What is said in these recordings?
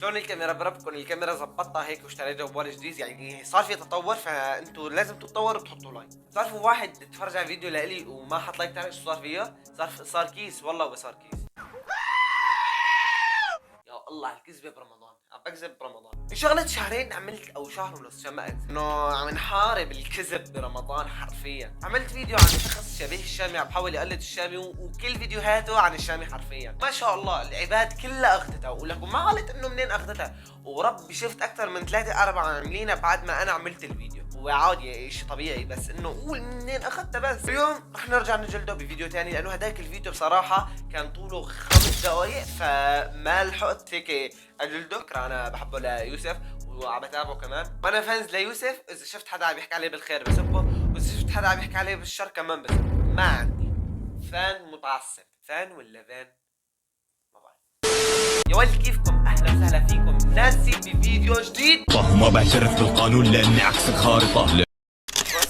شلون الكاميرا بربكن الكاميرا زبطتها هيك واشتريت جوال جديد، يعني صار في تطور، فانتوا لازم تتطوروا وتحطوا لايك. صار في واحد اتفرج على فيديو لإلي وما حط لايك، تعرف شو صار فيه؟ صار كيس، والله صار كيس. يا الله الكذبة برمضان، عم بكذب برمضان. انشغلت شهرين عملت او شهر ونص شمأت انه عم نحارب الكذب برمضان حرفيا. عملت فيديو عن شخص شبيه الشامي عم بحاول يقلد الشامي وكل فيديوهاته عن الشامي حرفيا. ما شاء الله العباد كلها اخذتها، ولكم ما قالت انه منين اخذتها، وربي شفت اكثر من 3-4 عاملينها بعد ما انا عملت الفيديو. هو عادي شيء طبيعي، بس انه قول منين اخذتها. بس اليوم رح نرجع نجلده بفيديو ثاني، لانه هداك الفيديو بصراحه كان طوله 5 دقائق، فما لحقت هيك اجلده. انا بحبه ليوسف وعم بتابعه كمان، وانا فانز ليوسف. اذا شفت حدا عم يحكي عليه بالخير بسبه، واذا شفت حدا عم يحكي عليه بالشر كمان بسبه. ما عندي فان متعصب. فان ولا فان ما بعرف. يا ولد كيفكم؟ اهلا وسهلا فيكم ناسي بفيديو جديد. ما بعترف بالقانون لاني عكس الخارطة.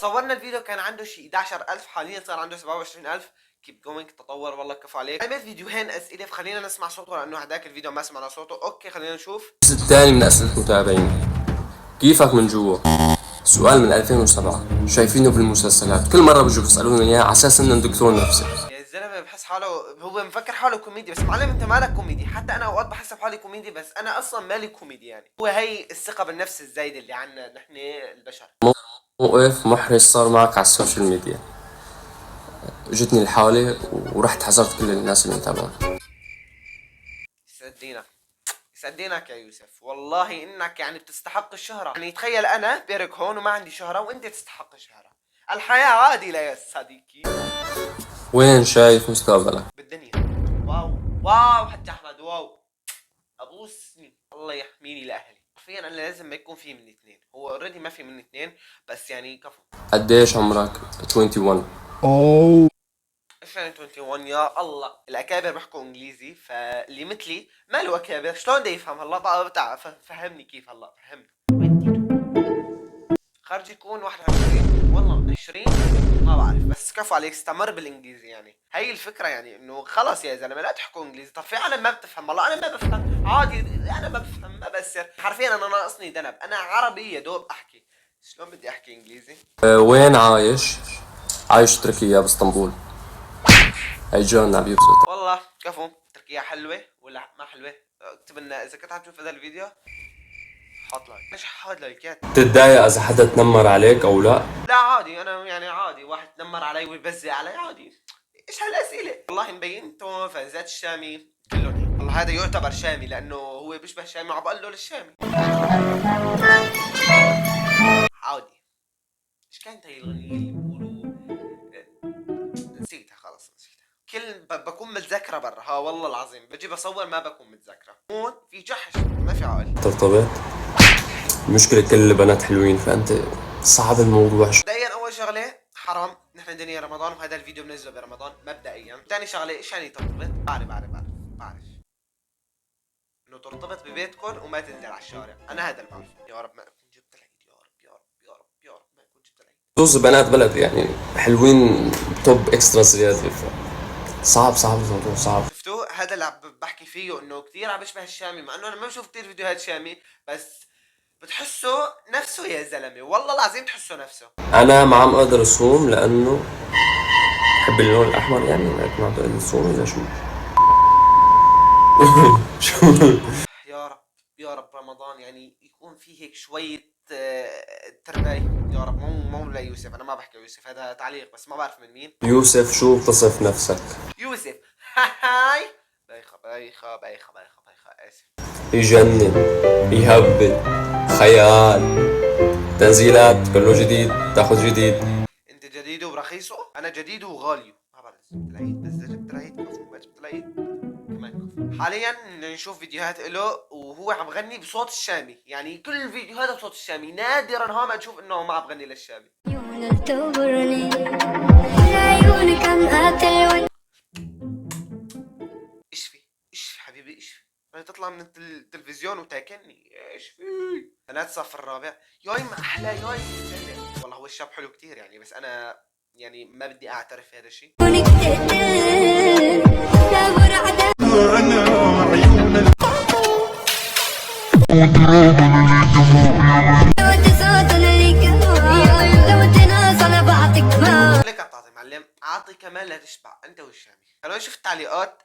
صورنا الفيديو كان عنده شيء 11000، حاليا صار عنده 27000. كيب جوينج، تطور والله، كفو عليك. عملت فيديوهين اسئله، فخلينا نسمع صوته لانه هداك الفيديو ما سمعنا صوته. اوكي خلينا نشوف. الثاني من أسئلة المتابعين: كيفك من جوا؟ سؤال من 2007 شايفينه بالمسلسلات، كل مرة بيجوا بيسألونا إياه على أساس إنه دكتور نفسي. يا الزلمه بحس حاله، هو مفكر حاله كوميدي، بس معلم انت مالك كوميدي. حتى انا اوقات بحس بحالي كوميدي، بس انا اصلا مالي كوميدي. يعني هو هي الثقه بالنفس الزايده اللي عنا نحن البشر. موقف محرج صار معك على السوشيال ميديا. جتني الحالة ورحت حذرت كل الناس اللي متابعون. يسعدينك، يسعدينك يا يوسف، والله انك يعني بتستحق الشهرة. يعني تخيل انا بيرك هون وما عندي شهرة وانت تستحق الشهرة. الحياة عادلة يا صديقي. وين شايف مستقبلك؟ بالدنيا. واو واو حج احمد، واو. ابوسني الله يحميني لاهلي. حرفيا انا لازم ما يكون في من اثنين. هو اوريدي ما في من اثنين، بس يعني كفو. قديش عمرك؟ 21. ايش يعني 21؟ يا الله الاكابر بيحكوا انجليزي، فاللي مثلي ما له اكابر شلون بده يفهم؟ هلا بقى فهمني كيف. هلا فهمني. 22 خرج يكون 21 والله 20 ما بعرف، بس كفو عليك استمر بالانجليزي. يعني هي الفكره، يعني انه خلص يا زلمه لا تحكوا انجليزي. طب في عالم ما بتفهم، والله انا ما بفهم عادي، انا ما بفهم ما بأثر. حرفيا انا ناقصني ذنب، انا عربي يا دوب احكي، شلون بدي احكي انجليزي؟ وين عايش؟ عايش تركيا باسطنبول. هي جونا بيوسف. والله كفو. تركيا حلوه ولا ما حلوه؟ اكتب لنا اذا كنت عم تشوف هذا الفيديو، حط لايك. ليش حاط لايكات؟ بتتضايق إذا حدا تنمر عليك أو لا؟ لا عادي، انا يعني عادي واحد تنمر علي ويبزي علي عادي. ايش هالاسئله؟ والله مبينته فانزات الشامي كلهم هيك. والله هذا يعتبر شامي لانه هو بيشبه شامي وعم بقول له للشامي. عادي. ايش كانت هي الاغنيه اللي بيقولوا؟ نسيتها خلص نسيتها. بكون متذكره برا. ها والله العظيم بجي بصور ما بكون متذكره. هون في جحش ما في عقل. ترتبط؟ المشكلة كل البنات حلوين، فأنت صعب الموضوع. مبدئيا اول شغله حرام، نحن دنيا رمضان وهذا الفيديو بنزله برمضان مبدئيا. ثاني شغله ايش يعني ترتبط؟ بعرف انه ترتبط ببيتكم وما تنزل على الشارع. انا هذا اللي بعرفه. يا رب ما اكون جبت العيد، يا رب يا رب يا رب يا رب ما اكون جبت العيد. خصوص بنات بلد يعني حلوين توب اكسترا زيادة. صعب الموضوع صعب. شفتوا هذا اللي عم بحكي فيه، انه كثير عم بيشبه الشامي، مع انه انا ما بشوف كثير فيديوهات شامي، بس بتحسه نفسه يا زلمه، والله العظيم تحسه نفسه. انا ما عم اقدر اصوم لانه بحب اللون الاحمر، يعني ما عم بقدر اصوم ولا شو. شو يا رب يا رب رمضان يعني يكون فيه هيك شويه تربايه يا رب. مو ليوسف، انا ما بحكي يوسف، هذا تعليق بس ما بعرف من مين. يوسف شو بتصف نفسك؟ يوسف هاي بايخه اسف. يجنن، يهبل، خيال، تنزيلات كله جديد، تاخذ جديد. انت جديد وبرخيصه، انا جديد وغاليه. ما بعرف جبت العيد، بس إذا جبت العيد كفو، ما جبت العيد كمان كفو. حاليا نشوف فيديوهات له وهو عم بغني بصوت الشامي، يعني كل فيديوهاته بصوت الشامي. نادرا ها ما تشوف انه ما عم بغني للشامي. ايش في حبيبي ايش في؟ بدها تطلع من التلفزيون وتاكلني. ايش في؟ بنات صف الرابع ياي ما احلى ياي. والله هو الشاب حلو كتير يعني، بس انا يعني ما بدي اعترف بهذا الشيء. لك بتعطي معلم، اعطي كمان لا تشبع انت والشامي. خلونا نشوف التعليقات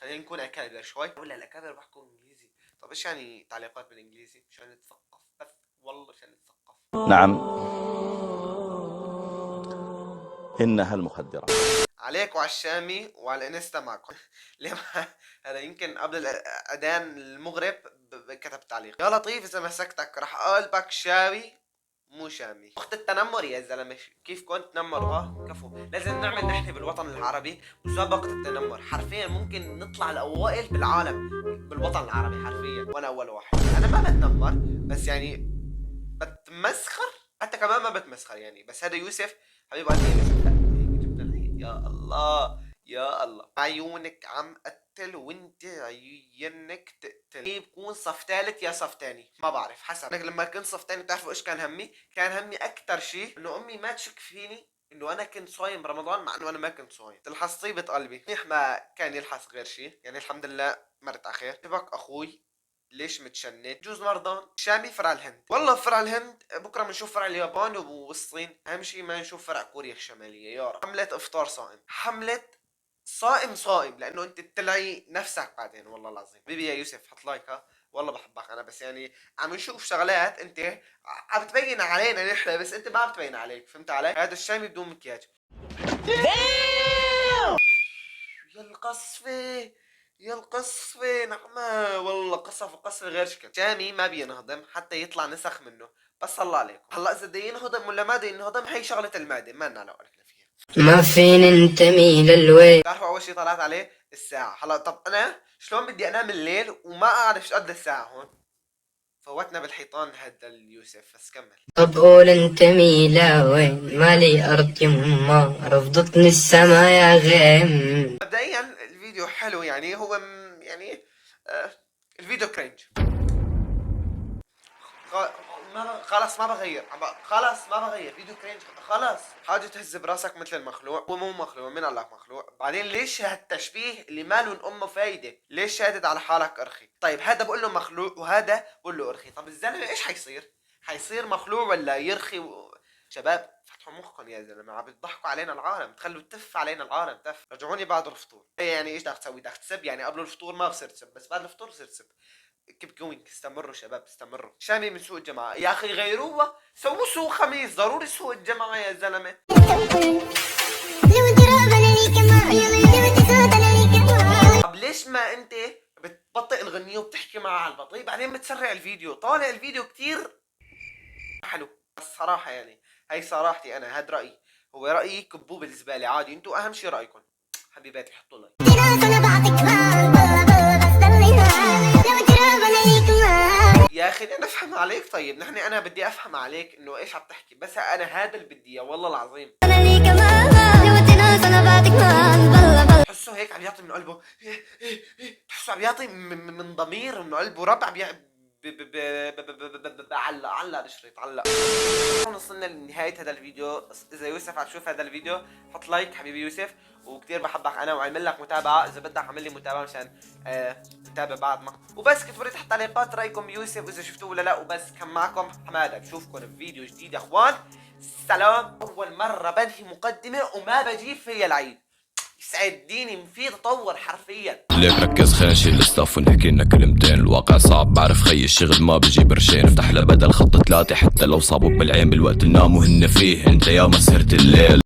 خلينا نكون اكابر شوي، ولا الاكابر بحكوا انجليزي. طب ايش يعني تعليقات بالانجليزي؟ مشان نتثقف بس، والله مشان نتثقف. نعم، إنها المخدرات. عليك وعلى الشامي وعلى الانستا معكم. ليه هذا يمكن قبل الاذان المغرب كتب تعليق يا لطيف اذا مسكتك راح اقلبك شاوي مو شامي. وقت التنمر يا زلمه كيف كنت تنمر؟ كفو. لازم نعمل نحن بالوطن العربي مسابقه التنمر، حرفيا ممكن نطلع الاوائل بالعالم بالوطن العربي حرفيا، وانا اول واحد. انا ما بتنمر بس يعني بتمسخر، حتى كمان ما بتمسخر يعني. بس هذا يوسف حبيب قلبي يوسف، لا هيك جبنا العيد. يا الله يا الله، عيونك عم قتل وانت عيونك تقتل. بكون صف ثالث يا صف ثاني ما بعرف حسب. لما كنت صف ثاني بتعرفوا ايش كان همي؟ كان همي اكثر شيء انه امي ما تشك فيني انه انا كنت صايم رمضان مع انه انا ما كنت صايم. تلحظ طيبة قلبي منيح ما كان يلحظ غير شيء يعني. الحمد لله مرت على خير. شبك اخوي ليش متشنج؟ جوز مرضان شامي فرع الهند. والله فرع الهند بكره بنشوف فرع اليابان والصين. اهم شيء ما نشوف فرع كوريا الشماليه يا رب. حمله افطار صائم، حمله صائم لانه انت تلعي نفسك بعدين. والله العظيم بيبي يا يوسف حط لايك ها، والله بحبك انا. بس يعني عم نشوف شغلات انت عم تبين علينا نحن بس انت ما عم تبين عليك، فهمت علي؟ هذا الشامي بدون مكياج. يا القصفه يا القصفة نعمة، والله قصف غير شكل. شامي ما بينهضم حتى يطلع نسخ منه. بس الله عليكم هلا اذا بده ينهضم ولا ما بده ينهضم هي شغلة المعدة، ما لنا علاقة فيها. ما فين ننتمي للوين. بتعرفوا اول شيء طلعت عليه الساعة. هلا طب انا شلون بدي انام الليل وما اعرف ايش قد الساعة هون؟ فوتنا بالحيطان هذا اليوسف. بس كمل. طب قول انتمي لوين، مالي ارض يما رفضتني السما يا غيم. مبدئيا الفيديو حلو يعني، هو يعني الفيديو كرنج. خلاص ما بغير فيديو كرنج خلاص. حاجة تهز براسك مثل المخلوع ومو مخلوع. من الله مخلوع؟ بعدين ليش هالتشبيه اللي ما له امه فايدة؟ ليش شادد على حالك ارخي؟ طيب هذا بقول له مخلوع وهذا بقول له ارخي. طب الزلمة ايش حيصير مخلوع ولا يرخي شباب فتحوا مخكم يا زلمه، عم بتضحكوا علينا العالم، تخلوا تف علينا العالم تف. رجعوني بعد الفطور. يعني ايش بدك تسوي؟ بدك تسب يعني؟ قبل الفطور ما بصير تسب بس بعد الفطور بصير تسب. كيب جوينج. استمروا شباب استمروا. شامي من سوق الجماعه يا اخي غيروها، سووا سوق خميس ضروري سوق الجماعه يا زلمه. طب ليش ما انت بتبطئ الغنية وبتحكي معها على البطيء بعدين بتسرع الفيديو؟ طالع الفيديو كتير حلو. بس صراحة يعني هاي صراحتي انا، هاد رأيي. هو رأيي كبوه بالزبالة عادي، انتوا اهم شي رأيكم حبيباتي. حطوا لايك. يا اخي انا افهم عليك. طيب نحن انا بدي افهم عليك انه ايش عم تحكي، بس انا هذا اللي بدي اياه والله العظيم. تحسه هيك عم يعطي من قلبه، تحسه عم يعطي من ضمير من قلبه. ربع علق الشريط علق. وصلنا لنهاية هذا الفيديو. اذا يوسف عم تشوف هذا الفيديو حط لايك حبيبي يوسف، وكتير بحبك انا وعمل لك متابعة. اذا بدك اعمل لي متابعة مشان نتابع بعض ما. وبس كتبوا لي تحت تعليقات رايكم بيوسف اذا شفتوه ولا لا. وبس كان معكم حماده، بشوفكم بفيديو جديد يا اخوان. سلام. اول مرة بنهي مقدمة وما بجيب فيها العيد. يسعد ديني في تطور حرفيا. ليك ركز خلينا نشيل الستاف ونحكي لنا كلمتين. الواقع صعب بعرف خي الشغل ما بجي برشين. افتح له بدل خط 3 حتى لو صابوا بالعين بالوقت اللي ناموا هن فيه. انت يا ما سهرت الليل.